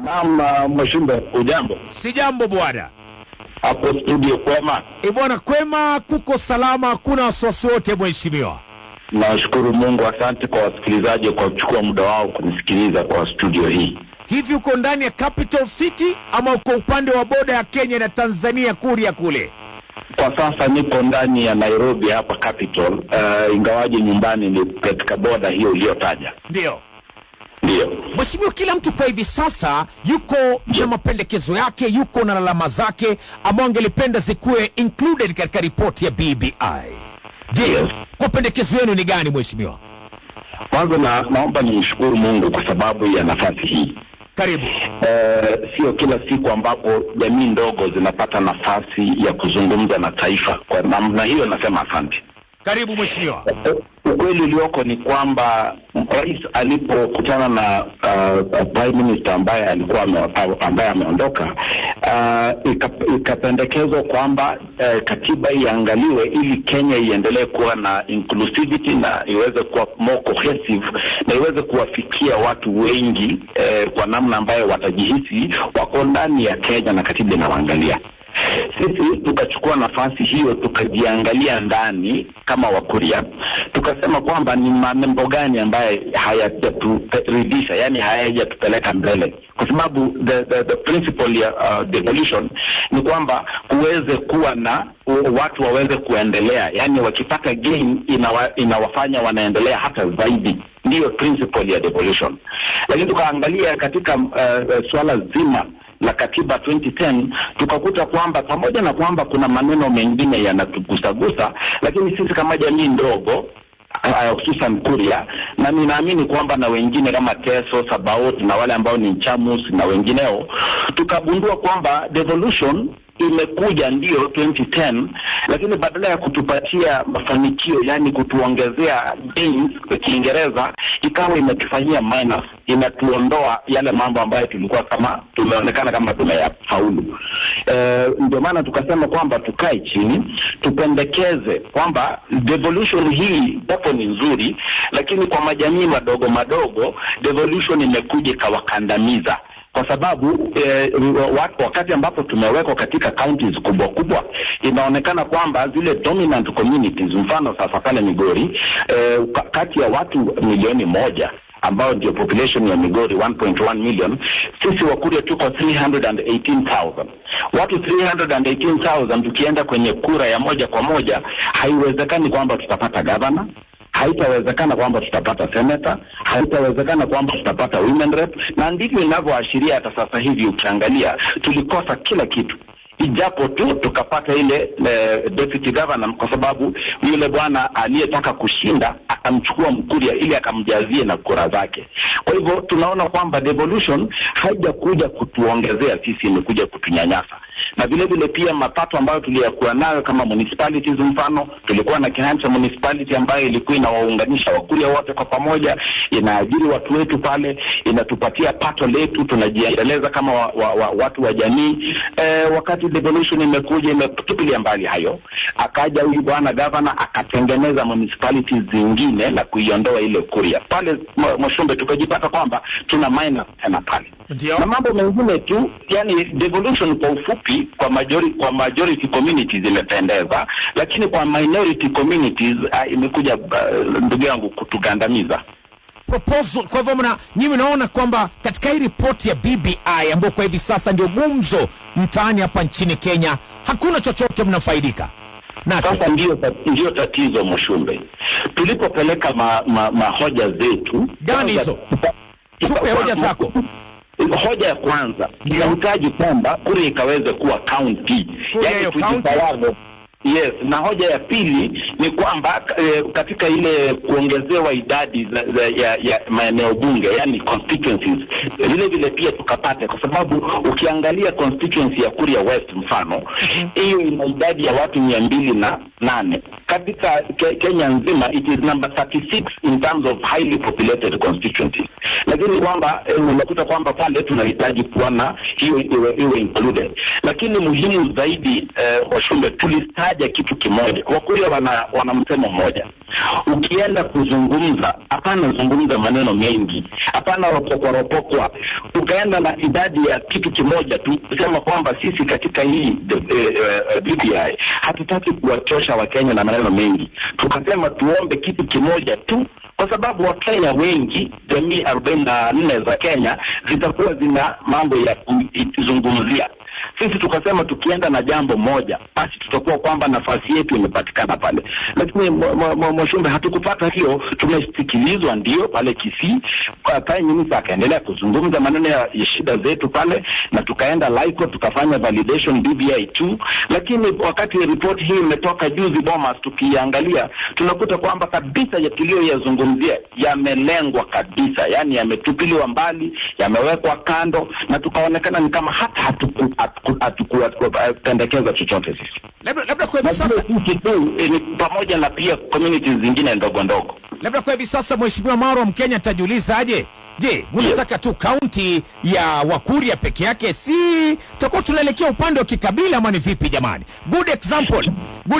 Naam, Mheshimiwa, ujambo? Si jambo bwana. Hapo studio kwema? Bwana kwema, kuko salama, hakuna wasiwasi wote mheshimiwa. Nashukuru Mungu, asante kwa wasikilizaji kwa kuchukua muda wao kunisikiliza kwa studio hii. Hivi uko ndani ya Capital City ama uko upande wa boda ya Kenya na Tanzania Kuria kule? Kwa sasa niko ndani ya Nairobi hapa Capital, ingawaje nyumbani ni katika boda hiyo uliyotaja. Ndio. Ndio. Mheshimiwa, kila mtu kwa hivi sasa yuko na mapendekezo yake, yuko na lalama zake ambao angelipenda zikuwe included katika ripoti ya BBI. Je, mapendekezo yenu ni gani mheshimiwa? Kwanza naomba nimshukuru Mungu kwa sababu ya nafasi hii. Karibu. Sio kila siku ambapo jamii ndogo zinapata nafasi ya kuzungumza na taifa. Kwa namna hiyo nasema asante. Karibu mheshimiwa. Ukweli ulioko ni kwamba rais alipokutana na prime minister ambaye ameondoka, ikapendekezwa kwamba katiba iangaliwe ili Kenya iendelee kuwa na inclusivity na iweze kuwa more cohesive na iweze kuwafikia watu wengi kwa namna ambayo watajihisi wako ndani ya Kenya na katiba inawaangalia. Sisi tukachukua nafasi hiyo, tukajiangalia ndani kama Wakuria, tukasema kwamba ni mambo gani ambaye hayajaturidhisha, yani hayajatupeleka mbele, kwa sababu the principle ya devolution ni kwamba kuweze kuwa na watu waweze kuendelea, yani wakipata gain inawafanya wanaendelea hata zaidi. Ndiyo principle ya devolution. Lakini tukaangalia katika swala zima la katiba 2010, tukakuta kwamba pamoja na kwamba kuna maneno mengine yanatugusagusa, lakini sisi kama jamii ndogo hususan Kuria, na ninaamini kwamba na wengine kama Teso, Sabaot na wale ambao ni Chamus na wengineo, tukagundua kwamba devolution imekuja ndio 2010, lakini badala ya kutupatia mafanikio, yani kutuongezea gains kwa Kiingereza, ikawa imetufanyia minus, inatuondoa yale mambo ambayo tulikuwa kama tumeonekana kama tumeyafaulu. Ndio maana tukasema kwamba tukae chini, tupendekeze kwamba devolution hii japo ni nzuri, lakini kwa majamii madogo devolution imekuja kawakandamiza. Kwa sababu wakati ambapo tumewekwa katika counties kubwa inaonekana kwamba zile dominant communities, mfano sasa pale Migori, kati ya watu 1,000,000 ambao ndio population ya Migori 1.1 million, sisi Wakuria tuko 318,000. Watu 318,000 tukienda kwenye kura ya moja kwa moja, haiwezekani kwamba tutapata governor, haitawezekana kwamba tutapata senator, haitawezekana kwamba tutapata women rep, na ndivyo inavyoashiria hata sasa hivi. Ukiangalia tulikosa kila kitu, ijapo tu tukapata ile deputy governor, kwa sababu yule bwana aliyetaka kushinda akamchukua Mkuria ili akamjazie na kura zake. Kwa hivyo tunaona kwamba devolution haijakuja kutuongezea sisi, imekuja kutunyanyasa. Na vile vile pia mapato ambayo tuliyokuwa nayo kama municipalities, mfano tulikuwa na Kihancha municipality ambayo ilikuwa inawaunganisha Wakuria wote kwa pamoja, inaajiri watu wetu pale, inatupatia pato letu, tunajiendeleza kama watu wa jamii. Wakati devolution imekuja imetupilia mbali hayo, akaja huyu bwana governor akatengeneza municipalities zingine na kuiondoa ile Kuria pale Moshombe, tukajipata kwamba tuna minus tena pale. Na mambo mengine tu, yani devolution kwa ufupi kwa majority communities imependeza, lakini kwa minority communities imekuja ndugu yangu kutugandamiza. Proposal, kwa hivyo nyinyi mnaona kwamba katika hii ripoti ya BBI ambayo kwa hivi sasa ndio gumzo mtaani hapa nchini Kenya, hakuna chochote mnafaidika nacho? Sasa ndio tatizo Mshumbe. Tulipopeleka hoja zetu, gani hizo? Tupe hoja zako. Hoja ya kwanza, tunahitaji kwamba Kuria ikaweze kuwa county, yani tujitawale. Yes, na hoja ya pili ni kwamba katika ile kuongezewa idadi ya maeneo bunge, yani constituencies, vile pia tukapate, kwa sababu ukiangalia constituency ya Kuria West mfano, hiyo ina idadi ya watu 208. Katika Kenya nzima it is number 36 in terms of highly populated constituencies. Lakini kwamba unakuta kwamba pale tunahitaji kuona hiyo iwe included. Lakini muhimu zaidi Washumbe, tulistaja kitu kimoja. Wakuria wana msemo mmoja. Ukienda kuzungumza, hapana zungumza maneno mengi, hapana ropokwa. Ukaenda na idadi ya kitu kimoja tu, kusema kwamba sisi katika hii BBI hatutaki kuwachosha Wakenya na maneno mengi. Tukasema tuombe kitu kimoja tu, kwa sababu Wakenya wengi, jamii 44 za Kenya zitakuwa zina mambo ya kuzungumzia. Sisi tukasema tukienda na jambo moja, basi tutakuwa kwamba nafasi yetu imepatikana pale. Lakini Mwashumbe, hatukupata hiyo. Tumesikilizwa ndio pale Kisii, kwa Prime Minister akaendelea kuzungumza maneno ya shida zetu pale, na tukaenda Laiko tukafanya validation BBI 2. Lakini wakati report hii imetoka juzi Bomas, tukiangalia tunakuta kwamba kabisa ya tulioyazungumzia yamelengwa kabisa, yani yametupiliwa mbali, yamewekwa kando, na tukaonekana ni kama hata hatukupendekeza chochote sisi. Labda kwa hivi sasa ni pamoja na pia communities zingine ndogo. Labda kwa hivi sasa Mheshimiwa Maro, Mkenya atajiuliza aje? Je, mnataka tu kaunti ya Wakuria peke yake? Si tutakuwa tunaelekea upande wa kikabila ama ni vipi jamani? Good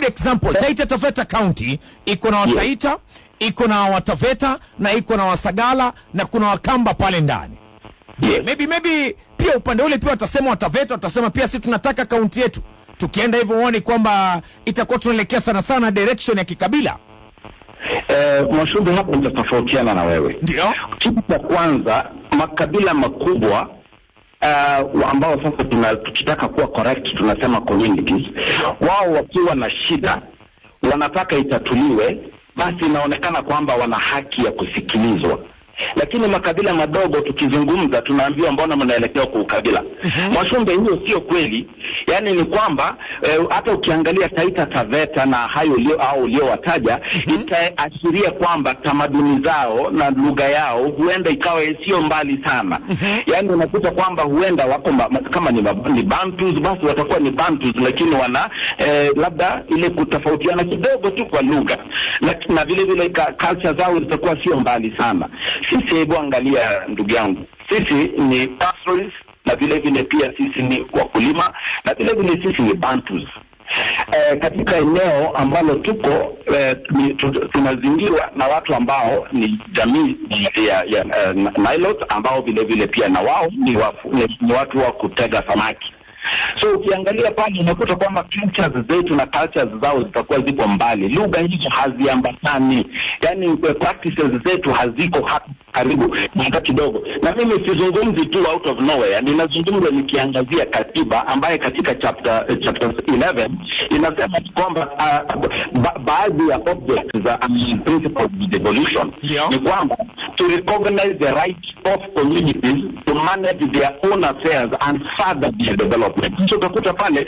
example. Taita Taveta County iko na Wataita, iko na Wataveta na iko na Wasagala na kuna Wakamba pale ndani. Maybe pia upande ule pia watasema Wataveta, watasema pia sisi tunataka kaunti yetu. Tukienda hivyo uone kwamba itakuwa tunaelekea sana direction ya kikabila. Mwashumbe, hapo nitatofautiana na wewe. Ndio. Kitu cha kwanza, makabila makubwa ambao sasa tukitaka kuwa correct tunasema communities, wao wakiwa na shida wanataka itatuliwe, basi inaonekana kwamba wana haki ya kusikilizwa. Lakini makabila madogo tukizungumza tunaambiwa mbona mnaelekea kwa ukabila. Mwashumbe, hiyo sio kweli. Yani ni kwamba hata ukiangalia Taita Taveta na hayo uliowataja, itaashiria kwamba tamaduni zao na lugha yao huenda ikawa sio mbali sana. Yani unakuta kwamba huenda wako kama ni Bantus, basi watakuwa ni Bantus, lakini wana labda ile kutofautiana kidogo tu kwa lugha, na vile vile culture zao zitakuwa sio mbali sana. Sisi hebu angalia ndugu yangu, sisi ni pastoralists, na vile vile pia sisi ni wakulima, na vile vile sisi ni Bantus. Katika eneo ambalo tuko tunazingirwa na watu ambao ni jamii ya Nilotes, ambao vile vile pia na wao ni watu wa kutega samaki. So ukiangalia pale unakuta kwamba cultures zetu na cultures zao zitakuwa zipo mbali, lugha hizo haziambatani, yani practices zetu haziko karibu hata kidogo. Na mimi sizungumzi tu out of nowhere, ninazungumza nikiangazia katiba ambaye katika chapter 11 inasema kwamba baadhi ya objects za principles of devolution ni kwamba to recognize the right of communities to manage their own affairs and further their development. So utakuta pale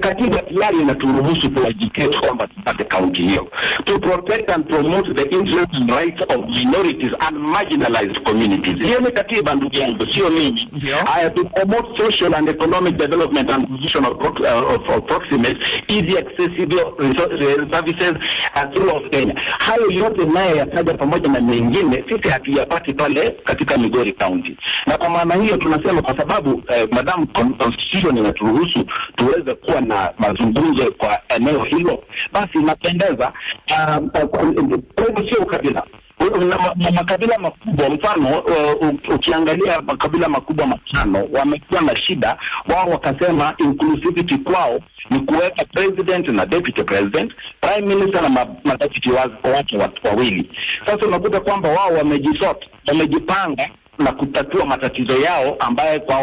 katiba tayari inaturuhusu kueducate kwamba tupate kaunti hiyo, to protect and promote the interests and rights of minorities and marginalized communities. Hiyo ni katiba ndugu yangu, sio mimi. To promote social and economic development and position of proximate easy accessible services throughout Kenya. Hayo yote naye yataja pamoja na mengine sisi hatuyapati pale katika Migori County. Na kwa maana hiyo tunasema kwa sababu madam constitution inaturuhusu tuweze kuwa na mazungumzo kwa eneo hilo, basi inapendeza. Sio ukabila. Makabila makubwa, mfano ukiangalia makabila makubwa matano wamekuwa na shida, wao wakasema inclusivity kwao ni kuweka president na deputy president, prime minister na madeputy wake wawili. Sasa unakuta kwamba wao wamejipanga na kutatua matatizo yao ambaye kwa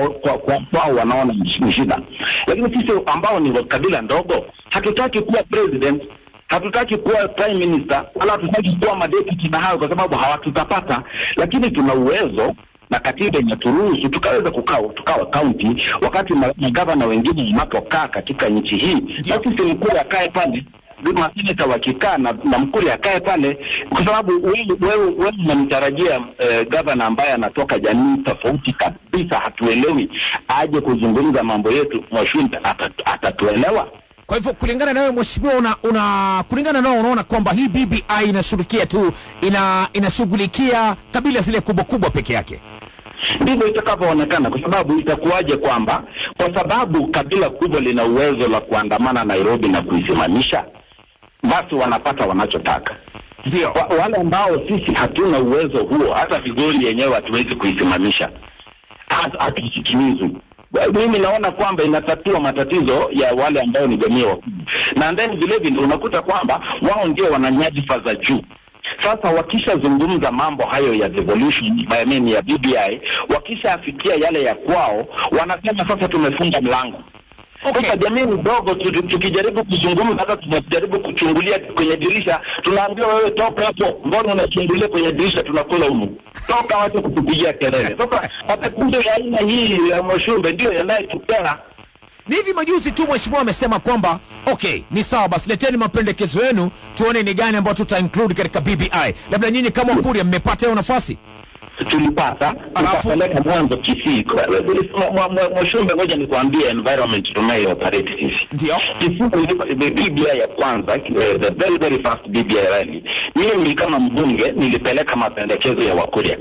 wanaona ni shida. Lakini sisi ambao ni kabila ndogo hatutaki kuwa president, hatutaki kuwa prime minister, wala hatutaki kuwa madeputy na hao, kwa sababu hawatutapata. Lakini tuna uwezo na katiba inaturuhusu tukaweza tukawa county, wakati magavana wengine wanapokaa katika nchi hii, na sisi mkuu akae pale, maseneta wakikaa na mkuu akae pale, kwa sababu wewe unamtarajia gavana ambaye anatoka jamii tofauti kabisa, hatuelewi, aje kuzungumza mambo yetu. Mwashumbe, atatuelewa? Kwa hivyo kulingana na wewe mheshimiwa, kulingana nao unaona kwamba hii BBI inashughulikia tu inashughulikia kabila zile kubwa peke yake? Ndivyo itakavyoonekana, kwa sababu itakuwaje kwamba kwa sababu kabila kubwa lina uwezo la kuandamana Nairobi na kuisimamisha, basi wanapata wanachotaka. Ndio. Wale ambao sisi hatuna uwezo huo, hata vigoli yenyewe hatuwezi kuisimamisha, hatusikilizwi. Mimi naona kwamba inatatua matatizo ya wale ambao ni jamii wakubwa, na then vile vile unakuta kwamba wao ndio wana nyadhifa za juu. Sasa wakishazungumza mambo hayo ya devolution, ya BBI, wakishafikia yale ya kwao, wanasema sasa tumefunga mlango. Okay. Sasa jamii ndogo tukijaribu kuzungumza, hata tunajaribu kuchungulia kwenye dirisha, tunaambiwa wewe toka hapo, mbona unachungulia kwenye dirisha, tunakula humu. Toka watu kutupigia kelele. Sasa matatizo ya aina hii ya Mwashumbe ndio yanayotokea. Ni hivi majuzi tu mheshimiwa amesema kwamba okay, ni sawa basi leteni mapendekezo yenu tuone ni gani ambayo tuta include katika BBI. Labda nyinyi kama Ukuria mmepata hiyo nafasi? Tulipata, tukapeleka mwanzo Kisii. Mwashumbe, ngoja nikwambie environment tunayo-operate sisi. Ndio. Kisii BBI ya kwanza, the very very first BBI rally, mimi kama mbunge nilipeleka mapendekezo ya Wakuria.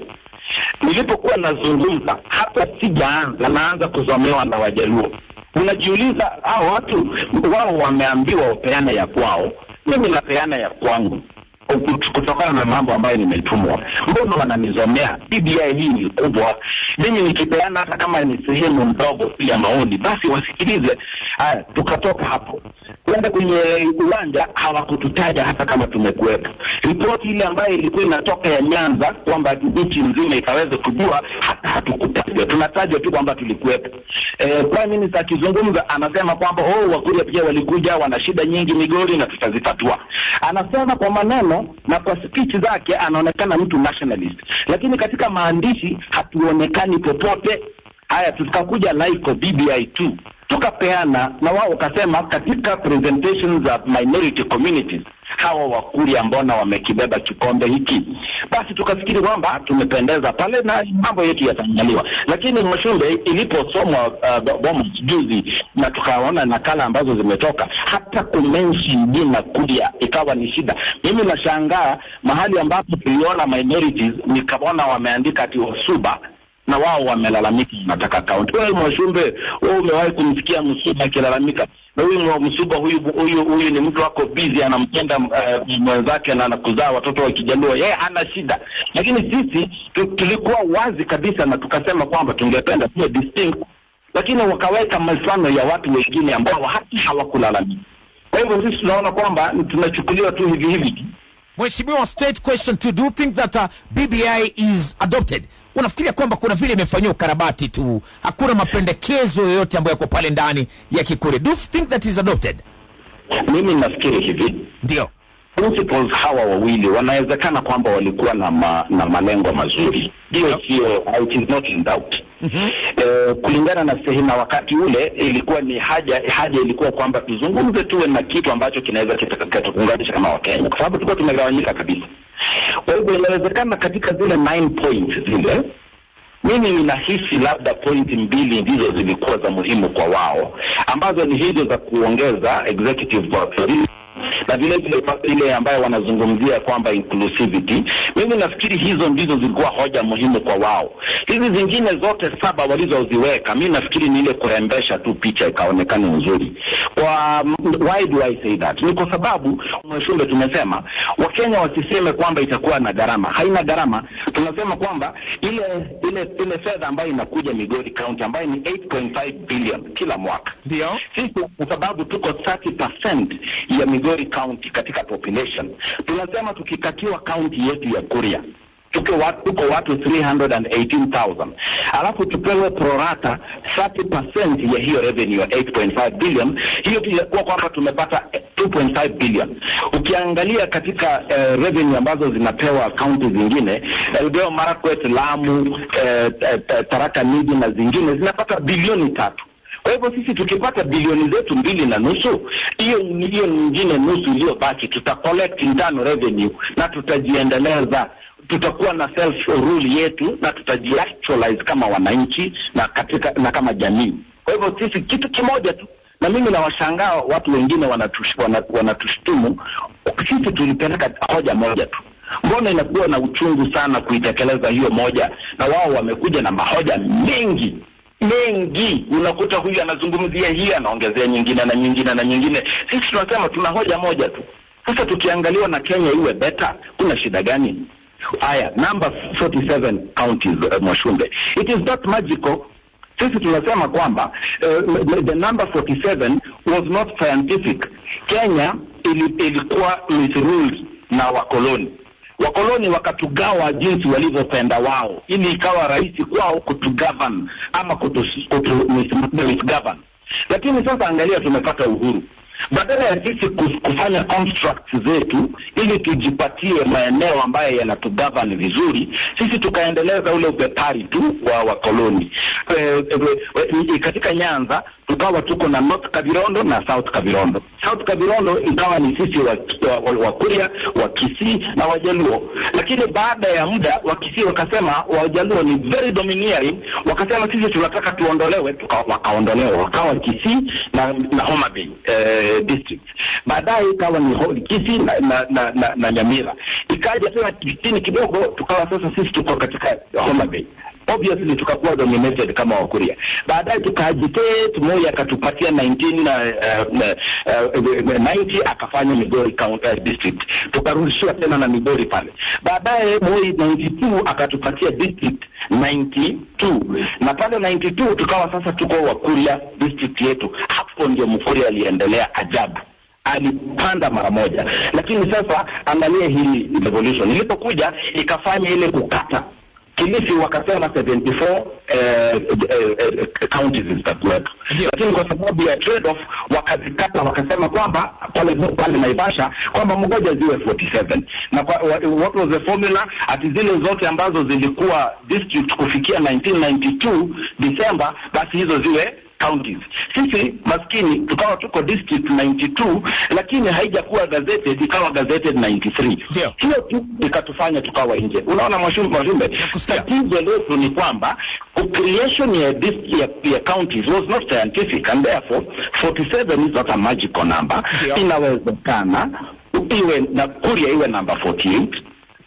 Nilipokuwa nazungumza, hata sijaanza naanza kusomewa na Wajaluo. Unajiuliza hao watu wao wameambiwa wapeane ya kwao, mimi napeana ya kwangu kutokana na mambo ambayo nimetumwa. Mbona wananizomea? BBI hii ni kubwa, mimi nikipeana hata kama ni sehemu ndogo ya maoni, basi wasikilize. Tukatoka hapo kwenda kwenye uwanja, hawakututaja hata kama tumekuwepo. Ripoti ile ambayo ilikuwa inatoka ya Nyanza kwamba nchi nzima ikaweza kujua, hata hatukutajwa. Tunatajwa tu kwamba tulikuwepo. Kwa nini sasa kizungumza anasema kwamba Wakuria pia walikuja, wana shida nyingi Migori na tutazitatua. Anasema kwa maneno na kwa speech zake anaonekana mtu nationalist, lakini katika maandishi hatuonekani popote. Haya, tukakuja like BBI 2 tukapeana, na wao wakasema katika presentations za minority communities hawa Wakuria mbona wamekibeba kikombe hiki. Basi tukafikiri kwamba tumependeza pale na mambo yetu yataangaliwa. Lakini Mwashumbe, iliposomwa bomu juzi na tukaona nakala ambazo zimetoka, hata kumention jina Kuria ikawa ni shida. Mimi nashangaa mahali ambapo tuliona minorities nikaona wameandika ati Wasuba na wao wamelalamika nataka account. Wewe Mwashumbe, wewe umewahi kumsikia Msuba akilalamika? Na huyu Msuba huyu ni mtu wako busy, anampenda mwenzake na anakuzaa watoto wa Kijaluo, yeye hana shida. Lakini sisi tulikuwa wazi kabisa na tukasema kwamba tungependa kuwa distinct, lakini wakaweka mfano ya watu wengine ambao hata hawakulalamika. Kwa hivyo sisi tunaona kwamba tunachukuliwa tu hivi hivi. Mheshimiwa, state question to, do you think that BBI is adopted? Unafikiria kwamba kuna vile imefanywa ukarabati tu, hakuna mapendekezo yoyote ambayo yako pale ndani ya Kikuria? Do you think that is adopted? Mimi nafikiri hivi. Ndio. Principles hawa wawili wanawezekana kwamba walikuwa na malengo mazuri. Hiyo sio, it is not in doubt. Kulingana na sehina wakati ule ilikuwa ni haja ilikuwa kwamba tuzungumze tuwe na kitu ambacho kinaweza kutuunganisha kama Wakenya, kwa sababu tulikuwa tumegawanyika kabisa. Kwa hivyo inawezekana katika zile 9 points zile, mimi ninahisi labda point 2 ndizo zilikuwa za muhimu kwa wao, ambazo ni hizo za kuongeza executive power na vile ile ambayo wanazungumzia kwamba inclusivity. Mimi nafikiri hizo ndizo zilikuwa hoja muhimu kwa wao. Hizi zingine zote 7 walizoziweka, mimi nafikiri ni ile kurembesha tu picha ikaonekana nzuri. Why do I say that? Ni kwa sababu Mwashumbe, tumesema Wakenya wasiseme kwamba itakuwa na gharama. Haina gharama. Tunasema kwamba ile fedha ambayo inakuja Migori County ambayo ni 8.5 billion kila mwaka. Ndio. Sisi kwa sababu tuko 30% ya Migori County katika population, tunasema tukikatiwa county yetu ya Kuria tuko watu 318,000, alafu tupewe prorata 30% ya hiyo revenue ya 8.5 billion, hiyo ilikuwa kwamba tumepata 2.5 billion. Ukiangalia katika revenue ambazo zinapewa county zingine, Elgeyo Marakwet, Lamu, Tharaka Nithi na zingine zinapata bilioni 3. Kwa hivyo sisi tukipata bilioni zetu 2.5, hiyo nyingine nusu iliyobaki tutacollect internal revenue na tutajiendeleza. Tutakuwa na self rule yetu na tutajiactualize kama wananchi na kama jamii. Kwa hivyo sisi kitu kimoja tu, na mimi nawashangaa watu wengine wanatushtumu, sisi tulipeleka hoja moja tu. Mbona inakuwa na uchungu sana kuitekeleza hiyo moja, na wao wamekuja na mahoja mengi? Unakuta huyu anazungumzia hii anaongezea nyingine na nyingine na nyingine. Sisi tunasema tuna hoja moja tu. Sasa tukiangaliwa na Kenya iwe better, kuna shida gani? Haya, number 47 counties, Mwashumbe. It is not magical. Sisi tunasema kwamba the number 47 was not scientific. Kenya ilikuwa misruled na wakoloni. Wakoloni wakatugawa jinsi walivyopenda wao, ili ikawa rahisi kwao kutugovern ama misgovern. Lakini sasa angalia, tumepata uhuru. Badala ya sisi kufanya constructs zetu ili tujipatie maeneo ambayo yanatugovern vizuri, sisi tukaendeleza ule ubepari tu wa wakoloni. Katika Nyanza tukawa tuko na North Kavirondo na South Kavirondo. South Kavirondo ikawa ni sisi wa Kuria, wa Kisii na Wajaluo. Lakini baada ya muda wa Kisii wakasema Wajaluo ni very domineering, wakasema sisi tunataka tuondolewe, wakaondolewa, wakawa Kisii na Homa Bay district. Baadaye ikawa ni Kisii na Nyamira. Ikaja tena chini kidogo, tukawa sasa sisi tuko katika Homa Bay. Obviously tukakuwa dominated kama Wakuria. Baadaye tukajitate, Moi akatupatia 1990 akafanya Migori County District. Tukarudishia tena na Migori pale. Baadaye Moi 92 akatupatia district 92. Na pale 92 tukawa sasa tuko Wakuria district yetu. Hapo ndio Mkuria aliendelea ajabu. Alipanda mara moja. Lakini sasa angalia hili revolution. Ilipokuja ikafanya ile kukata. Kilifi wakasema 74 counties zitakuwepo. Lakini kwa sababu ya trade off wakazikata, wakasema kwamba pale Naivasha kwamba mgoja ziwe 47. Na what was the formula? Ati zile zote ambazo zilikuwa district kufikia 1992 December, basi hizo ziwe counties. Sisi maskini tukawa tuko district 92, lakini haijakuwa gazetted, ikawa gazetted 93. Hiyo tu ikatufanya tukawa nje. Unaona Mwashumbe, tatizo letu ni kwamba creation ya counties was not scientific, and therefore 47 is not a magical number. Inawezekana iwe na Kuria iwe number 48,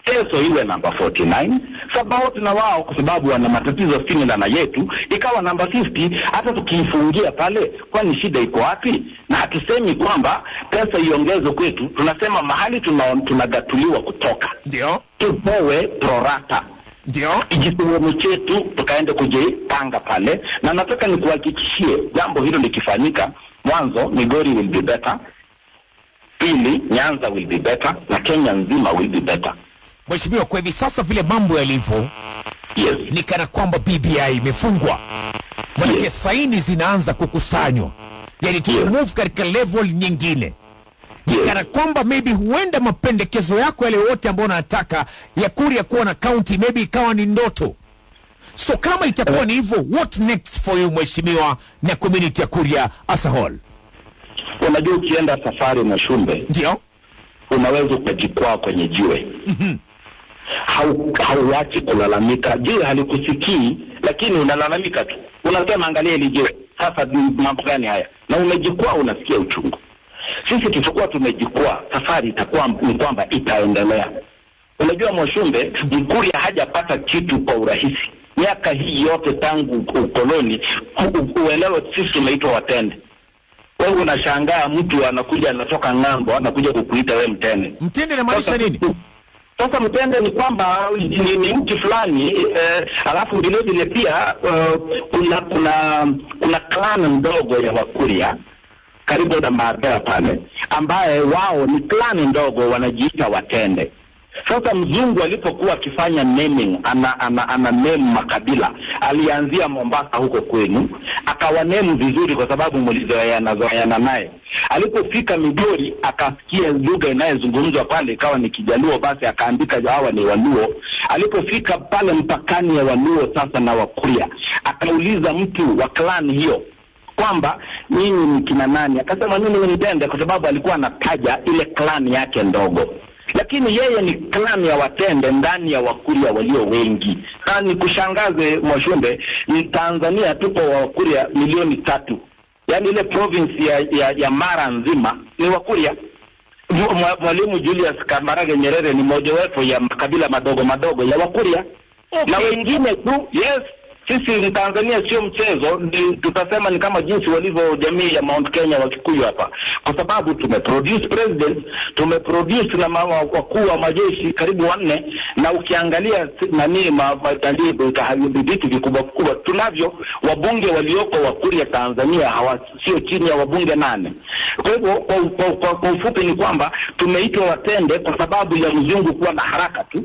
Teso iwe number 49, Sabaot na wao kwa sababu wana matatizo similar na yetu ikawa number 50. Hata tukiifungia pale, kwani shida iko wapi? Na hatusemi kwamba pesa iongezwe kwetu, tunasema mahali tunagatuliwa kutoka ndio tupewe prorata, ndio ijisomo chetu tukaende kujipanga pale. Na nataka nikuhakikishie jambo hilo likifanyika, mwanzo Migori will be better, pili Nyanza will be better, na Kenya nzima will be better. Mheshimiwa, kwa hivi sasa vile mambo yalivyo, yes, ni kana kwamba BBI imefungwa. Maana yes, saini zinaanza kukusanywa. Yaani move katika level nyingine. Ni kana kwamba maybe huenda mapendekezo yako yale yote ambayo unataka ya Kuria kuwa na county maybe ikawa ni ndoto. So kama itakuwa ni hivyo, what next for you Mheshimiwa na community ya Kuria as a whole? Unajua ukienda safari na Shumbe, ndio unaweza ukajikwaa kwenye jiwe. Hauachi kulalamika. Jiwe halikusikii, lakini unalalamika tu. Unasema angalia ile jiwe. Sasa mambo gani haya? Na umejikwaa, unasikia uchungu. Sisi tutakuwa tumejikwaa, safari itakuwa ni kwamba itaendelea. Unajua Mwashumbe, Mkuria hajapata kitu kwa urahisi. Miaka hii yote tangu ukoloni, uelewe sisi tumeitwa watende. Wewe unashangaa mtu anakuja anatoka ng'ambo, anakuja kukuita wewe mtende. Mtende na maanisha nini? Sasa mtende ni kwamba ni mtu fulani, alafu vile pia kuna clan ndogo ya Wakuria karibu na Marbella pale, ambaye wao ni clan ndogo wanajiita watende. Sasa mzungu alipokuwa akifanya naming, ana name makabila, alianzia Mombasa huko kwenu, akawa name vizuri kwa sababu mlizoeana naye. Alipofika Migori akasikia lugha inayozungumzwa pale ikawa ni Kijaluo, basi akaandika hawa ni Waluo. Alipofika pale mpakani ya Waluo sasa na Wakuria, akauliza mtu wa clan hiyo kwamba nini ni kina nani, akasema mimi ni Mtende, kwa sababu alikuwa anataja ile clan yake ndogo. Lakini yeye ni clan ya watende ndani ya Wakuria walio wengi. Na ni kushangaze Mwashumbe, ni Tanzania tupo Wakuria 3,000,000. Yaani ile province ya Mara nzima ni Wakuria. Mwalimu Julius Kambarage Nyerere ni mojawapo ya makabila madogo ya Wakuria. Okay. Na wengine tu, yes, Sisi Tanzania sio mchezo, tutasema ni kama jinsi walivyo jamii ya Mount Kenya wa Kikuyu hapa. Kwa sababu tumeproduce president, tumeproduce na wakuu wa majeshi karibu 4, na ukiangalia vitu vikubwa kubwa tunavyo, wabunge walioko wa Kuria Tanzania sio chini ya wabunge 8. Kwa hivyo kwa ufupi ni kwamba tumeitwa watende kwa sababu ya mzungu kuwa na haraka tu.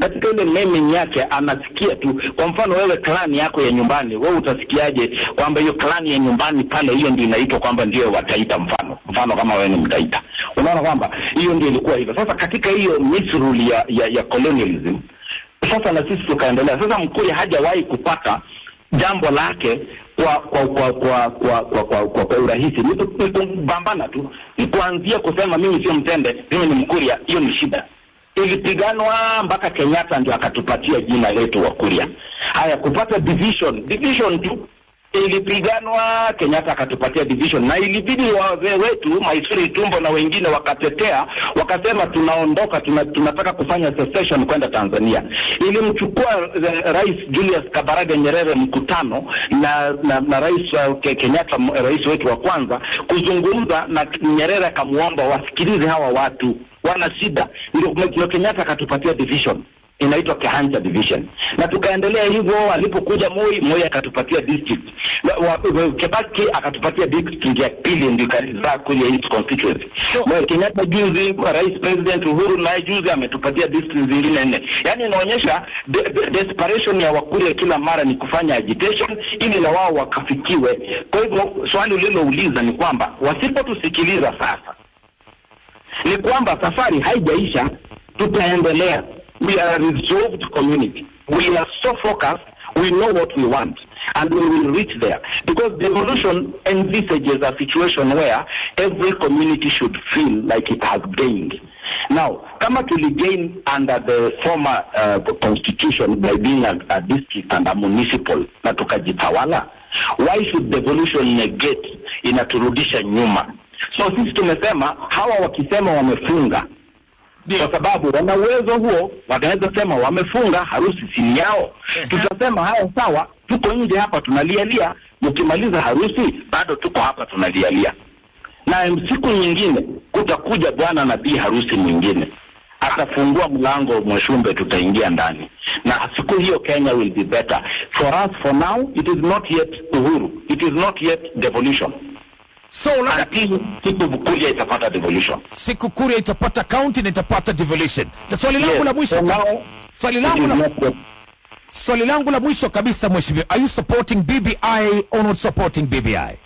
Katika ile meme yake anasikia tu. Kwa mfano wewe klani yako ya nyumbani, wewe utasikiaje kwamba hiyo klani ya nyumbani pale hiyo ndio inaitwa kwamba ndio wataita mfano kama wewe ni mtaita. Unaona kwamba hiyo ndio ilikuwa hivyo. Sasa katika hiyo misrule ya colonialism, sasa na sisi tukaendelea. Sasa Mkuria hajawahi kupata jambo lake kwa urahisi. Ni kubambana tu. Ni kuanzia kusema mimi sio mtende, mimi ni Mkuria, hiyo ni shida. Ilipiganwa mpaka Kenyatta ndio akatupatia jina letu wa Kuria. Haya, kupata division tu ilipiganwa, Kenyatta akatupatia division, na ilibidi wazee wetu Maisuri Tumbo na wengine wakatetea, wakasema tunaondoka, tunataka kufanya secession kwenda Tanzania. Ilimchukua Rais Julius Kambarage Nyerere mkutano na Rais Kenyatta, rais wetu wa kwanza, kuzungumza, na Nyerere akamuomba wasikilize hawa watu wana shida. Ndio Kenyatta akatupatia division inaitwa Kehanja division, na tukaendelea hivyo. Alipokuja Moi akatupatia district, Kibaki akatupatia district ya pili, ndio kalizaa Kuria East constituency. Kenyatta juzi, Rais President Uhuru naye juzi ametupatia district zingine 4. Yani inaonyesha desperation ya Wakuria kila mara ni kufanya agitation ili na wao wakafikiwe. Kwa hivyo swali ulilouliza ni kwamba wasipotusikiliza sasa, ni kwamba safari haijaisha, tutaendelea. We are a resolved community. We are so focused. We know what we want, and we will reach there. Because devolution envisages a situation where every community should feel like it has gained. Now, kama gain under the former constitution by being a district and a municipal na tukajitawala, why should devolution negate inaturudisha nyuma? So sisi tumesema hawa wakisema wamefunga, kwa sababu wana uwezo huo, wanaweza sema wamefunga, harusi si yao. Tutasema haya sawa, tuko nje hapa tunalialia, mkimaliza harusi bado tuko hapa tunalialia. Na siku nyingine kutakuja bwana na bi harusi mwingine, atafungua mlango Mwashumbe, tutaingia ndani. Na siku hiyo Kenya will be better. For us, for now, it is not yet Uhuru. It is not yet devolution. So siku Kuria itapata devolution. Siku Kuria itapata county na itapata devolution. Na swali langu la mwisho, swali langu la mwisho kabisa mheshimiwa, are you supporting BBI or not supporting BBI?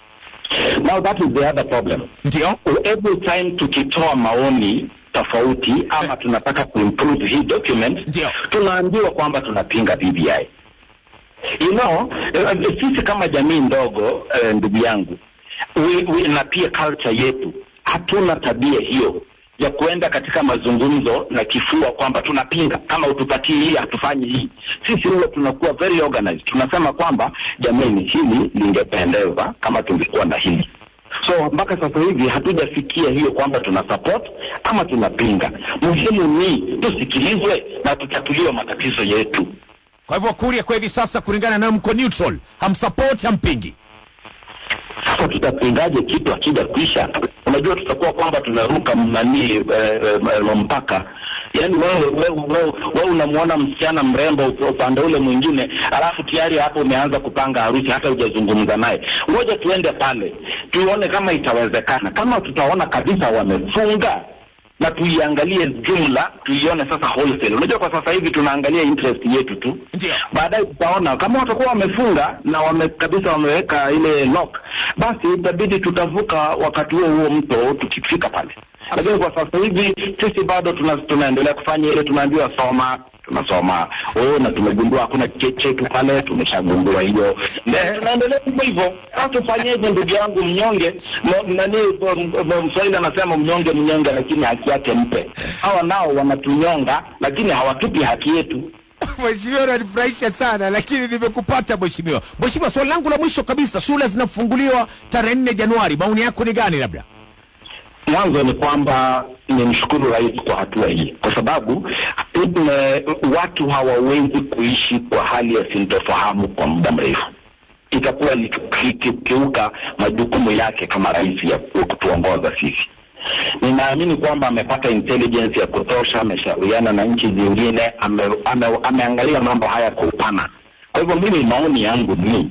Now that is the other problem. Ndio. Every time tukitoa maoni tofauti ama tunataka kuimprove hii document, tunaambiwa kwamba tunapinga BBI. You know, sisi kama jamii ndogo, ndugu yangu, na pia culture yetu, hatuna tabia hiyo ya kuenda katika mazungumzo na kifua kwamba tunapinga, kama utupatie hii hatufanyi hii. Sisi huwa tunakuwa very organized. Tunasema kwamba jamani, hili lingependeza kama tungekuwa na hili. So mpaka sasa hivi hatujafikia hiyo kwamba tuna support ama tunapinga. Muhimu ni tusikilizwe na tutatuliwe matatizo yetu. Kwa hivyo Kuria kwa hivi sasa kulingana na mko neutral, hamsupport hampingi. Sasa tutapingaje kitu akija kuisha? Unajua tutakuwa kwamba tunaruka mpaka. Yaani wewe unamuona msichana mrembo upande ule mwingine, alafu tayari hapo umeanza kupanga harusi hata hujazungumza naye. Ngoja tuende pale tuone kama itawezekana. Kama tutaona kabisa wamefunga, na tuiangalie jumla, tuione sasa wholesale. Unajua kwa sasa hivi tunaangalia interest yetu tu. Baadaye tutaona kama watakuwa wamefunga na kabisa wameweka ile lock, basi itabidi tutavuka wakati huo mto tukifika pale. Lakini kwa sasa hivi sisi bado tunaendelea kufanya ile tunaambiwa tunasoma. Na tumegundua hakuna chetu pale, tumeshagundua hiyo. Tunaendelea hivyo. Sasa tufanyeje ndugu yangu mnyonge? Mswahili anasema mnyonge lakini haki yake mpe. Hawa nao wanatunyonga lakini hawatupi haki yetu. Mheshimiwa unanifurahisha sana, lakini nimekupata mheshimiwa. Mheshimiwa, swali langu la mwisho kabisa, shule zinafunguliwa tarehe 4 Januari. Maoni yako ni gani labda? Mwanzo ni kwamba nimshukuru rais kwa hatua hii, kwa sababu watu hawawezi kuishi kwa hali ya sintofahamu kwa muda mrefu. Itakuwa ni kukiuka majukumu yake kama rais ya kutuongoza sisi. Ninaamini kwamba amepata intelligence ya kutosha, ameshauriana na nchi zingine, ameangalia mambo haya kwa upana. Kwa hivyo mimi, maoni yangu ni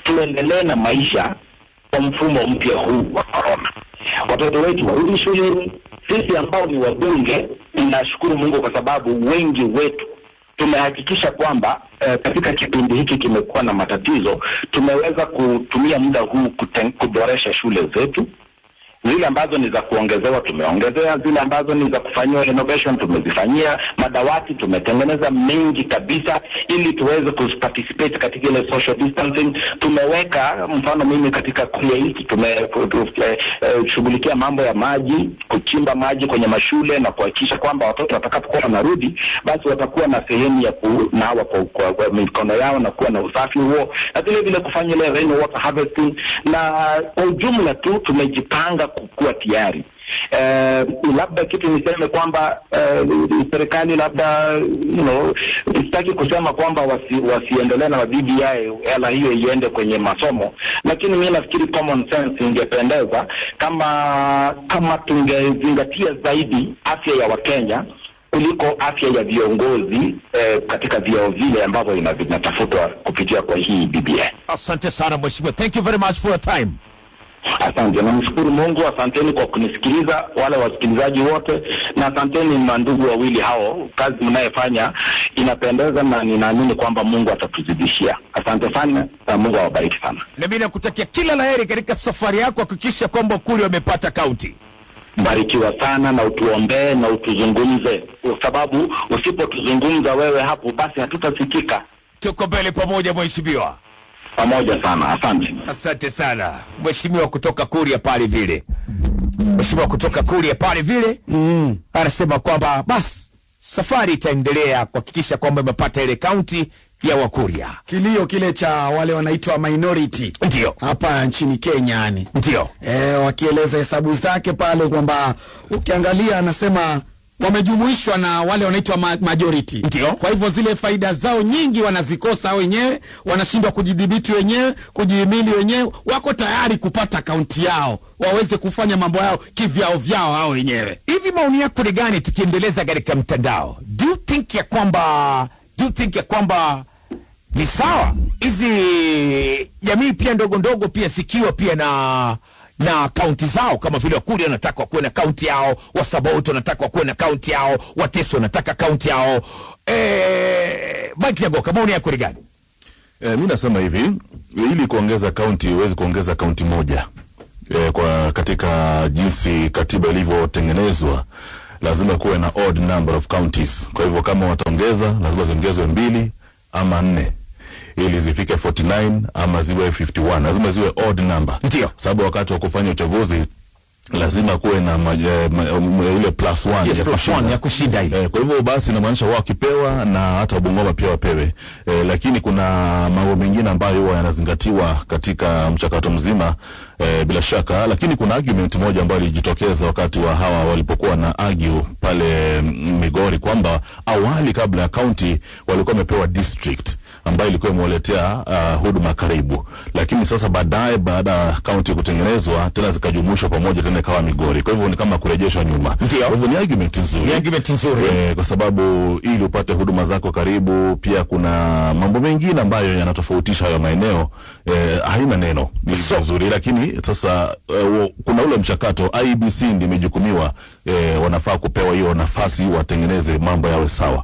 tuendelee na maisha kwa mfumo mpya huu wa corona. Watoto wetu warudi shuleni. Sisi ambao ni wabunge, ninashukuru Mungu kwa sababu wengi wetu tumehakikisha kwamba katika kipindi hiki kimekuwa na matatizo, tumeweza kutumia muda huu kuboresha shule zetu. Zile ambazo ni za kuongezewa tumeongezea, zile ambazo ni za kufanywa renovation tumezifanyia, madawati tumetengeneza mengi kabisa ili tuweze kuparticipate katika ile social distancing. Tumeweka mfano, mimi katika kulia hiki tumeshughulikia mambo ya maji, kuchimba maji kwenye mashule na kuhakikisha kwamba watoto watakapokuwa wanarudi basi watakuwa na sehemu ya kunawa kwa mikono yao na kuwa na usafi huo, na vile vile kufanya ile rain water harvesting. Na kwa ujumla tu tumejipanga kuwa tayari. Labda kitu niseme kwamba serikali labda sitaki kusema kwamba wasiendelee na BBI, hela hiyo iende kwenye masomo, lakini mimi nafikiri common sense ingependeza kama tungezingatia zaidi afya ya Wakenya kuliko afya ya viongozi katika vyao vile ambavyo vinatafutwa kupitia kwa hii BBI. Asante sana mheshimiwa. Thank you very much for your time. Asante, namshukuru Mungu. Asanteni kwa kunisikiliza, wale wasikilizaji wote, na asanteni mandugu wawili hao. Kazi mnayofanya inapendeza na ninaamini kwamba Mungu atatuzidishia. Asante sana na Mungu awabariki sana. Na mimi nakutakia kila laheri katika safari yako, hakikisha kwamba Ukuri wamepata kaunti. Barikiwa sana na utuombee na utuzungumze, kwa sababu usipotuzungumza wewe hapo basi hatutasikika. Tuko mbele pamoja mheshimiwa. Pamoja sana, asante. Asante sana. Mheshimiwa kutoka Kuria pale vile. Mheshimiwa kutoka Kuria pale vile. Anasema kwamba basi safari itaendelea kuhakikisha kwamba imepata ile kaunti ya Wakuria. Kilio kile cha wale wanaitwa minority. Ndio. Hapa nchini Kenya yani. Ndio. Wakieleza hesabu zake pale kwamba ukiangalia anasema wamejumuishwa na wale wanaitwa majority. Ndio. Kwa hivyo zile faida zao nyingi wanazikosa wenyewe, wanashindwa kujidhibiti wenyewe, kujihimili wenyewe, wako tayari kupata kaunti yao, waweze kufanya mambo yao kivyao vyao hao wenyewe. Hivi maoni yako ni gani tukiendeleza katika mtandao? Do you think ya kwamba ni sawa hizi jamii pia ndogo ndogo pia sikiwa pia na kaunti zao, kama vile Wakuria wanataka kuwe na kaunti yao, Wasaboti wanataka kuwe na kaunti yao, Wateso wanataka kaunti yao. Mike Nyagoka, maoni yako ni gani? Mimi nasema hivi, ili kuongeza kaunti huwezi kuongeza kaunti moja. Kwa katika jinsi katiba ilivyotengenezwa lazima kuwe na odd number of counties. Kwa hivyo kama wataongeza lazima ziongezwe 2 ama 4 ili zifike 49 ama ziwe 51. Lazima ziwe odd number. Ndio. Sababu wakati wa kufanya uchaguzi lazima kuwe na ile +1 yes, ya kushinda ile. Kwa hivyo basi inamaanisha wao kipewa na hata Bungoma pia wapewe. Lakini kuna mambo mengine ambayo huwa yanazingatiwa katika mchakato mzima bila shaka, lakini kuna argument moja ambayo ilijitokeza wakati wa hawa walipokuwa na argue pale Migori kwamba awali kabla ya county walikuwa wamepewa district ambayo ilikuwa imewaletea huduma karibu, lakini sasa baadaye baada ya county kutengenezwa tena zikajumuishwa pamoja tena ikawa Migori. Kwa hivyo ni kama kurejeshwa nyuma. Kwa hivyo ni argument nzuri. Kwa sababu ili upate huduma zako karibu, pia kuna mambo mengine ambayo yanatofautisha hayo maeneo. Haina neno ni nzuri, lakini sasa kuna ule mchakato. IEBC ndiyo imejukumiwa, wanafaa kupewa hiyo nafasi watengeneze mambo yawe sawa.